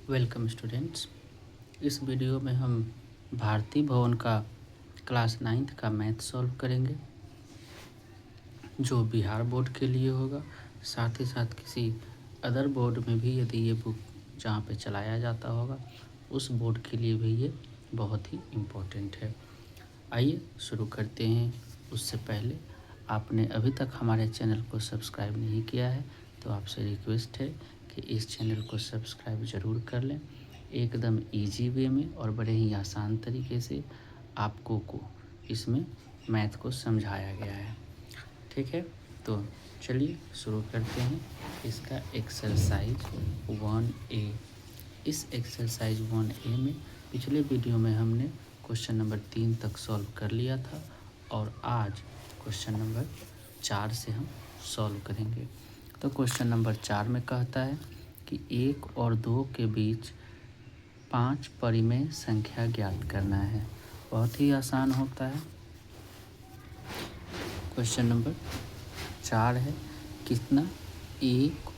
Welcome students. इस video में हम भारती भवन का क्लास 9th का मैथ सॉल्व करेंगे जो बिहार बोर्ड के लिए होगा। साथ ही साथ किसी अदर बोर्ड में भी यदि ये बुक जहाँ पे चलाया जाता होगा उस बोर्ड के लिए भी ये बहुत ही इम्पोर्टेंट है। आइए शुरू करते हैं। उससे पहले आपने अभी तक हमारे चैनल को सब्सक्राइब नहीं किया है तो आपसे रिक्वेस्ट है कि इस चैनल को सब्सक्राइब ज़रूर कर लें। एकदम इजी वे में और बड़े ही आसान तरीके से आपको इसमें मैथ को समझाया गया है। ठीक है, तो चलिए शुरू करते हैं इसका एक्सरसाइज 1A। इस एक्सरसाइज 1A में पिछले वीडियो में हमने क्वेश्चन नंबर 3 तक सॉल्व कर लिया था और आज क्वेश्चन नंबर 4 से हम सॉल्व करेंगे। तो क्वेश्चन नंबर 4 में कहता है कि 1 और 2 के बीच 5 परिमेय संख्या ज्ञात करना है। बहुत ही आसान होता है। क्वेश्चन नंबर 4 है कितना 1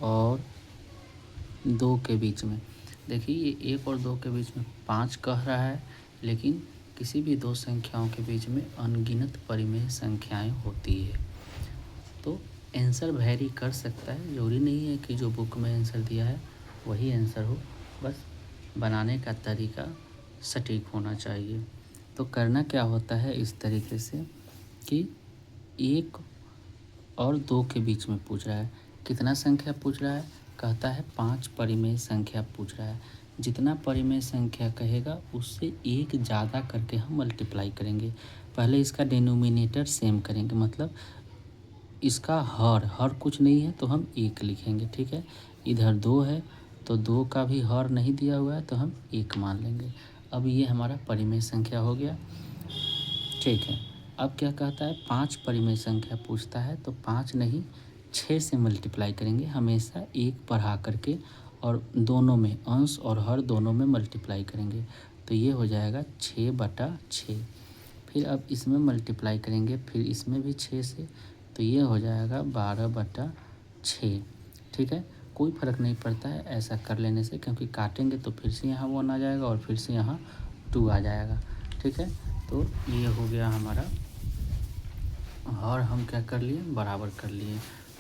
और 2 के बीच में। देखिए ये 1 और 2 के बीच में 5 कह रहा है, लेकिन किसी भी दो संख्याओं के बीच में अनगिनत परिमेय संख्याएं होती है। तो आंसर वैरी कर सकता है, ज़रूरी नहीं है कि जो बुक में आंसर दिया है वही आंसर हो, बस बनाने का तरीका सटीक होना चाहिए। तो करना क्या होता है इस तरीके से कि 1 और 2 के बीच में पूछ रहा है। कितना संख्या पूछ रहा है? कहता है 5 परिमेय संख्या पूछ रहा है। जितना परिमेय संख्या कहेगा उससे एक ज़्यादा करके हम मल्टीप्लाई करेंगे। पहले इसका डिनोमिनेटर सेम करेंगे, मतलब इसका हर कुछ नहीं है तो हम 1 लिखेंगे। ठीक है, इधर 2 है तो 2 का भी हर नहीं दिया हुआ है तो हम 1 मान लेंगे। अब ये हमारा परिमेय संख्या हो गया। ठीक है, अब क्या कहता है 5 परिमेय संख्या पूछता है तो 5 नहीं 6 से मल्टीप्लाई करेंगे, हमेशा 1 बढ़ा करके, और दोनों में अंश और हर दोनों में मल्टीप्लाई करेंगे। तो ये हो जाएगा 6/6। फिर अब इसमें मल्टीप्लाई करेंगे, फिर इसमें भी 6 से, तो ये हो जाएगा 12/6। ठीक है, कोई फ़र्क नहीं पड़ता है ऐसा कर लेने से, क्योंकि काटेंगे तो फिर से यहाँ 1 आ जाएगा और फिर से यहाँ 2 आ जाएगा। ठीक है, तो ये हो गया हमारा हर। हम क्या कर लिए? बराबर कर लिए।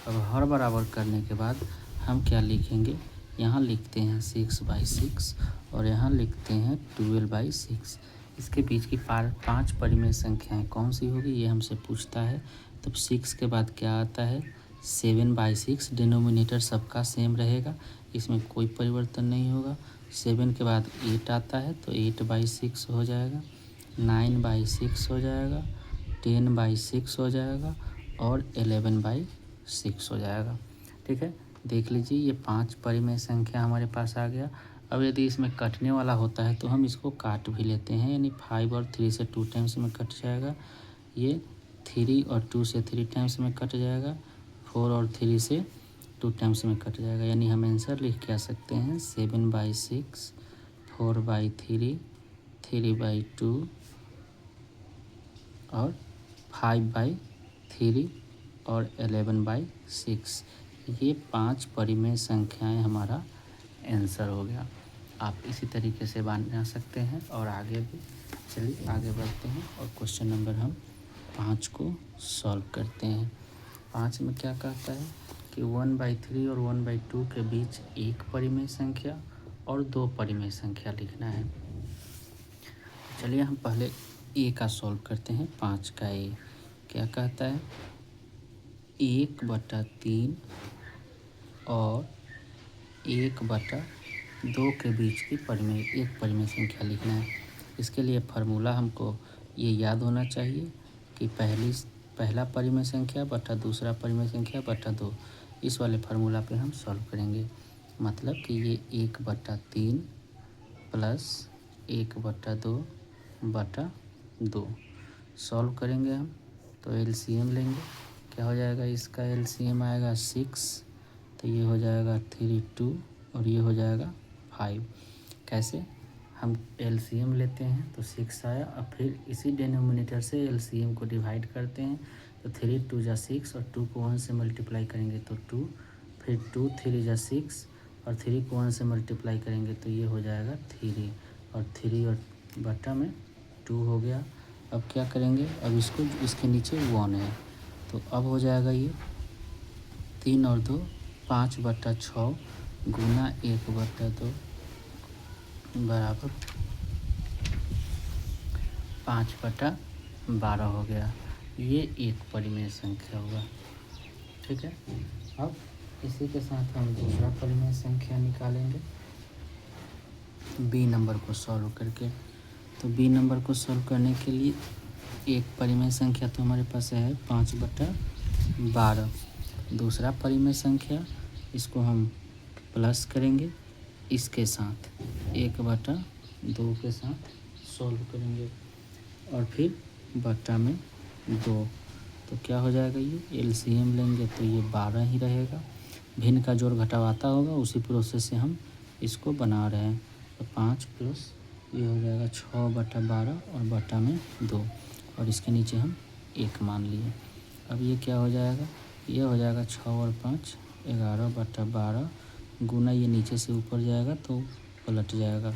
अब हर बराबर करने के बाद हम क्या लिखेंगे? यहाँ लिखते हैं 6/6 और यहाँ लिखते हैं 12/6। इसके बीच की 5 परिमेय संख्याएं कौन सी होगी ये हमसे पूछता है। तो 6 के बाद क्या आता है? 7/6। डिनोमिनेटर सबका सेम रहेगा, इसमें कोई परिवर्तन नहीं होगा। 7 के बाद 8 आता है तो 8/6 हो जाएगा। 9/6 हो जाएगा, 10/6 हो जाएगा और 11/6 हो जाएगा। ठीक है, देख लीजिए ये 5 परिमेय संख्या हमारे पास आ गया। अब यदि इसमें कटने वाला होता है तो हम इसको काट भी लेते हैं, यानी 5 और 3 से 2 टाइम्स में कट जाएगा। ये 3 और 2 से 3 टाइम्स में कट जाएगा। 4 और 3 से 2 टाइम्स में कट जाएगा, यानी हम आंसर लिख के आ सकते हैं 7/6, 4/3, 3/2 और 5/3 और 11/6। ये 5 परिमेय संख्याएं हमारा आंसर हो गया। आप इसी तरीके से बना सकते हैं और आगे भी। चलिए आगे बढ़ते हैं और क्वेश्चन नंबर हम 5 को सॉल्व करते हैं। 5 में क्या कहता है कि 1/3 और 1/2 के बीच 1 परिमेय संख्या और 2 परिमेय संख्या लिखना है। चलिए हम पहले ए का सॉल्व करते हैं। 5 का ए क्या कहता है? 1/3 और 1/2 के बीच की एक परिमेय संख्या लिखना है। इसके लिए फार्मूला हमको ये याद होना चाहिए कि पहला परिमेय संख्या बटा दूसरा परिमेय संख्या बटा 2। इस वाले फार्मूला पे हम सॉल्व करेंगे। मतलब कि ये 1/3 प्लस 1/2 सॉल्व करेंगे हम तो एलसीएम लेंगे। क्या हो जाएगा? इसका एलसीएम आएगा 6, तो ये हो जाएगा 3 2 और ये हो जाएगा 5। कैसे? हम एलसीएम लेते हैं तो 6 आया, और फिर इसी डिनोमिनेटर से एलसीएम को डिवाइड करते हैं तो 3 2 जा 6 और 2 को 1 से मल्टीप्लाई करेंगे तो 2, फिर 2 3 जा 6 और 3 को 1 से मल्टीप्लाई करेंगे तो ये हो जाएगा 3 और 3 और बटा में 2 हो गया। अब क्या करेंगे, अब इसको इसके नीचे 1 है तो अब हो जाएगा ये 3 और 2 5/6 गुना 1/2 बराबर 5/12 हो गया। ये एक परिमेय संख्या होगा। ठीक है, अब इसी के साथ हम दूसरा परिमेय संख्या निकालेंगे बी नंबर को सॉल्व करके। तो बी नंबर को सॉल्व करने के लिए एक परिमेय संख्या तो हमारे पास है 5/12। दूसरा परिमेय संख्या इसको हम प्लस करेंगे इसके साथ 1/2 के साथ सॉल्व करेंगे और फिर बटा में 2। तो क्या हो जाएगा, ये एलसीएम लेंगे तो ये 12 ही रहेगा। भिन्न का जोड़ घटाव आता होगा, उसी प्रोसेस से हम इसको बना रहे हैं। तो 5 प्लस ये हो जाएगा 6/12 और बटा में 2 और इसके नीचे हम 1 मान लिए। अब ये क्या हो जाएगा, ये हो जाएगा 6 और 5 11/12 गुना ये नीचे से ऊपर जाएगा तो पलट जाएगा,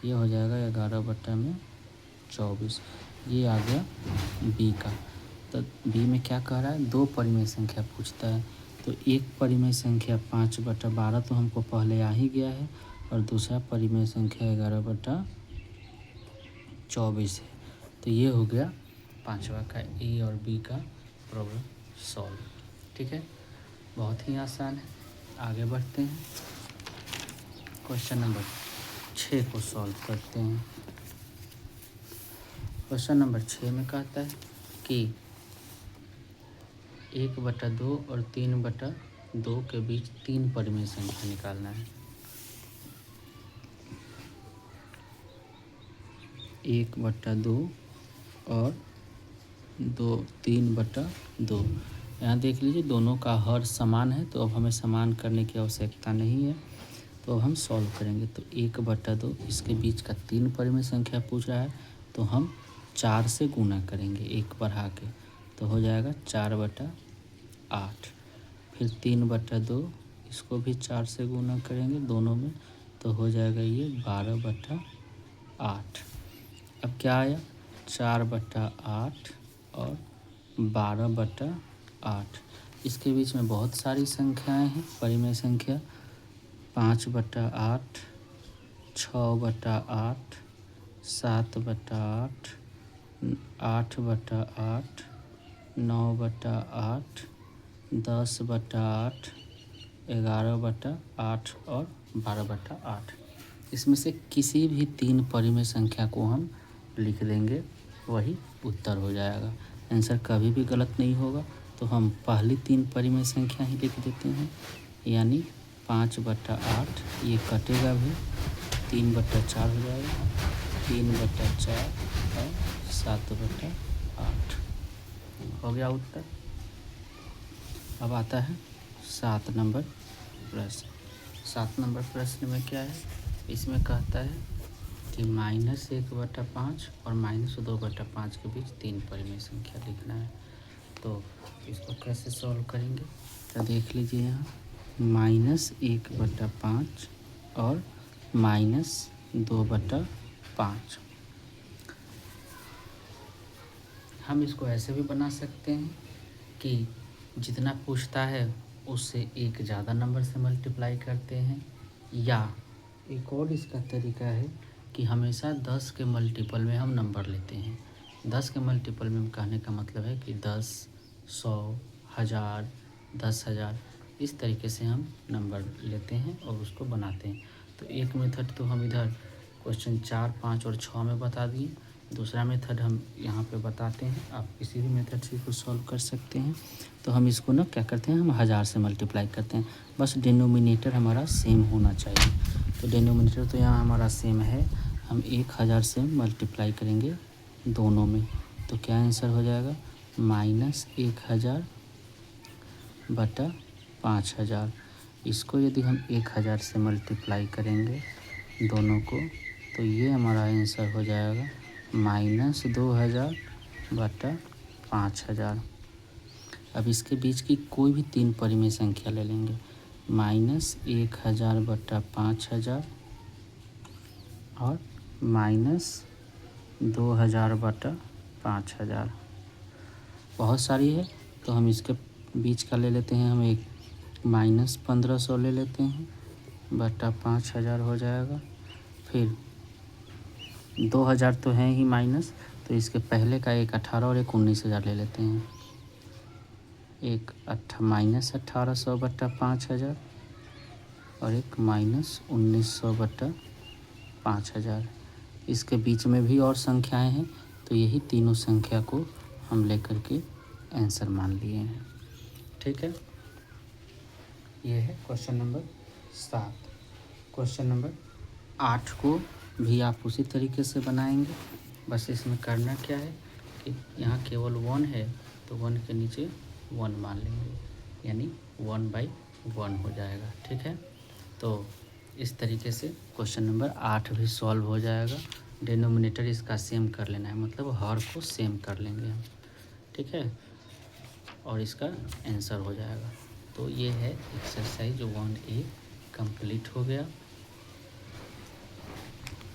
ये हो जाएगा 11/24। ये आ गया बी का। तो बी में क्या कह रहा है, 2 परिमेय संख्या पूछता है। तो एक परिमेय संख्या 5/12 तो हमको पहले आ ही गया है और दूसरा परिमेय संख्या 11/24 है। तो ये हो गया 5वां का ए और बी का प्रॉब्लम सॉल्व। ठीक है, बहुत ही आसान है। आगे बढ़ते हैं, क्वेश्चन नंबर 6 को सॉल्व करते हैं। क्वेश्चन नंबर 6 में कहता है कि 1/2 और 3/2 के बीच 3 परिमेय संख्या निकालना है। 1/2 और 3/2। यहाँ देख लीजिए दोनों का हर समान है, तो अब हमें समान करने की आवश्यकता नहीं है। तो अब हम सॉल्व करेंगे। तो 1/2 इसके बीच का 3 परिमेय संख्या पूछ रहा है तो हम 4 से गुना करेंगे 1 बढ़ा के, तो हो जाएगा 4/8। फिर 3/2 इसको भी 4 से गुना करेंगे दोनों में, तो हो जाएगा ये 12/8। अब क्या आया, 4/8 और 12/8। इसके बीच में बहुत सारी संख्याएं हैं परिमेय संख्या, 5/8, 6/8, 7/8, 8/8, 9/8, 10/8, 11/8 और 12/8। इसमें से किसी भी 3 परिमेय संख्या को हम लिख देंगे, वही उत्तर हो जाएगा। आंसर कभी भी गलत नहीं होगा। तो हम पहली 3 परिमेय संख्या ही लिख देते हैं, यानी 5/8, ये कटेगा भी, 3/4 हो जाएगा, 3/4 और 7/8 हो गया उत्तर। अब आता है 7 नंबर प्रश्न। 7 नंबर प्रश्न में क्या है, इसमें कहता है कि -1/5 और -2/5 के बीच 3 परिमेय संख्या लिखना है। तो इसको कैसे सॉल्व करेंगे, तो देख लीजिए यहाँ -1/5 और -2/5। हम इसको ऐसे भी बना सकते हैं कि जितना पूछता है उससे एक ज़्यादा नंबर से मल्टीप्लाई करते हैं, या एक और इसका तरीका है कि हमेशा 10 के मल्टीपल में हम नंबर लेते हैं। 10 के मल्टीपल में कहने का मतलब है कि 10, 100, 1000, 10,000, इस तरीके से हम नंबर लेते हैं और उसको बनाते हैं। तो एक मेथड तो हम इधर क्वेश्चन 4, 5 और 6 में बता दिए। दूसरा मेथड हम यहाँ पे बताते हैं, आप किसी भी मेथड से इसको सॉल्व कर सकते हैं। तो हम इसको ना क्या करते हैं, हम 1000 से मल्टीप्लाई करते हैं, बस डिनोमिनेटर हमारा सेम होना चाहिए। तो डिनोमिनेटर तो यहाँ हमारा सेम है, हम 1000 से मल्टीप्लाई करेंगे दोनों में, तो क्या आंसर हो जाएगा, -1000/5000। इसको यदि हम 1000 से मल्टीप्लाई करेंगे दोनों को, तो ये हमारा आंसर हो जाएगा -2000/5000। अब इसके बीच की कोई भी 3 परिमेय संख्या ले लेंगे, माइनस 1000 बटा 5000 और माइनस 2000 बटा 5000। बहुत सारी है तो हम इसके बीच का ले लेते हैं, हम एक माइनस 1500 ले लेते हैं बटा 5000 हो जाएगा। फिर 2000 तो है ही माइनस, तो इसके पहले का एक 18 और एक 19000 ले लेते हैं। एक माइनस 1800 बटा 5000 और एक माइनस 1900 बटा 5000। इसके बीच में भी और संख्याएं हैं, तो यही तीनों संख्या को हम लेकर के आंसर मान लिए हैं। ठीक है, ये है क्वेश्चन नंबर 7। क्वेश्चन नंबर 8 को भी आप उसी तरीके से बनाएंगे। बस इसमें करना क्या है कि यहाँ केवल 1 है तो 1 के नीचे 1 मान लेंगे, यानी 1/1 हो जाएगा। ठीक है, तो इस तरीके से क्वेश्चन नंबर 8 भी सॉल्व हो जाएगा। डिनोमिनेटर इसका सेम कर लेना है, मतलब हर को सेम कर लेंगे हम। ठीक है, और इसका आंसर हो जाएगा। तो ये है एक्सरसाइज 1A कंप्लीट हो गया।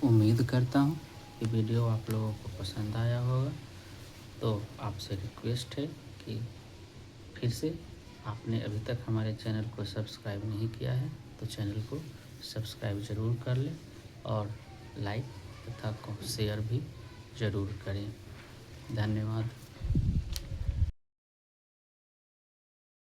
उम्मीद करता हूँ कि वीडियो आप लोगों को पसंद आया होगा। तो आपसे रिक्वेस्ट है कि फिर से आपने अभी तक हमारे चैनल को सब्सक्राइब नहीं किया है तो चैनल को सब्सक्राइब ज़रूर कर लें और लाइक तथा शेयर भी ज़रूर करें। धन्यवाद।